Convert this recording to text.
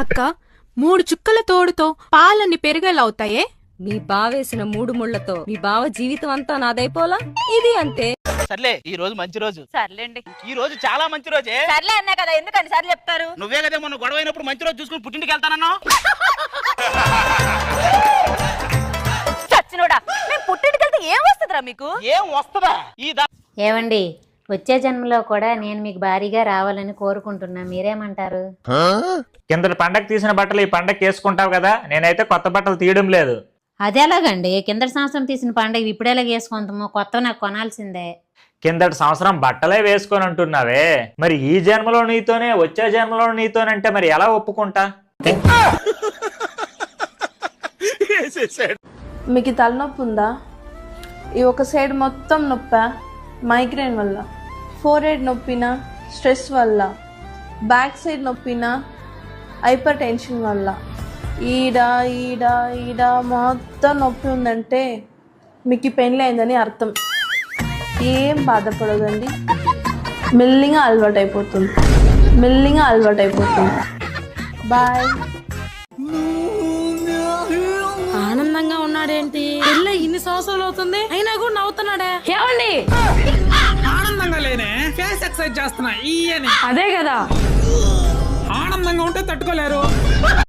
అక్క 3 చుక్కల తోడుతో పాలన్నీ పెరిగేలా అవుతాయే. మీ బావేసిన 3 ముళ్లతో మీ బావ జీవితం అంతా నాదైపోలా. ఇది అంతే. సర్లే, ఈ రోజు మంచి రోజు. సర్లేండి, ఈ రోజు చాలా మంచి రోజే. సర్లే అన్నా కదా, ఎందుకని సార్లు చెప్తారు? నువ్వే కదా మొన్న గొడవ అయినప్పుడు మంచి రోజు చూసుకుని పుట్టింటికి వెళ్తానన్నా. చచ్చినోడా, మేము పుట్టింటికి వెళ్తే ఏం వస్తుందిరా మీకు? ఏం వస్తుందా? ఏవండి, వచ్చే జన్మలో కూడా నేను మీకు భారీగా రావాలని కోరుకుంటున్నా. మీరేమంటారు? కిందటి పండగ తీసిన బట్టలు ఈ పండగ వేసుకుంటావు కదా, నేనైతే కొత్త బట్టలు తీయడం లేదు. అది ఎలాగండి? కిందటి సంవత్సరం తీసిన పండుగ ఇప్పుడేలాగ వేసుకుంటాము? కొత్త నాకు కొనాల్సిందే. కిందటి సంవత్సరం బట్టలే వేసుకొని అంటున్నావే, మరి ఈ జన్మలో నీతోనే వచ్చే జన్మలో నీతోనంటే మరి ఎలా ఒప్పుకుంటా? మీకు తలనొప్పి ఉందా? ఈ ఒక సైడ్ మొత్తం నొప్పా? మైగ్రేన్ వల్ల, ఫోర్ హెడ్ నొప్పినా, స్ట్రెస్ వల్ల, బ్యాక్ సైడ్ నొప్పినా, హైపర్ టెన్షన్ వల్ల, ఈడ ఈడ ఈడ మొత్తం నొప్పి ఉందంటే మీకు పెళ్ళి అయిందని అర్థం. ఏం బాధపడదండి, మెల్లిగా అలవాటు అయిపోతుంది, మెల్లిగా అలవాటు అయిపోతుంది. బాయ్. ఆనందంగా ఉన్నాడేంటి? పెళ్ళి ఇన్ని సంవత్సరాలు అవుతుంది అయినా కూడా నవ్వుతున్నాడే. ఏమండి? ఆనందంగా లేనే, ఫేస్ ఎక్సర్సైజ్ చేస్తున్నా. అదే కదా, ఆనందంగా ఉంటే తట్టుకోలేరు.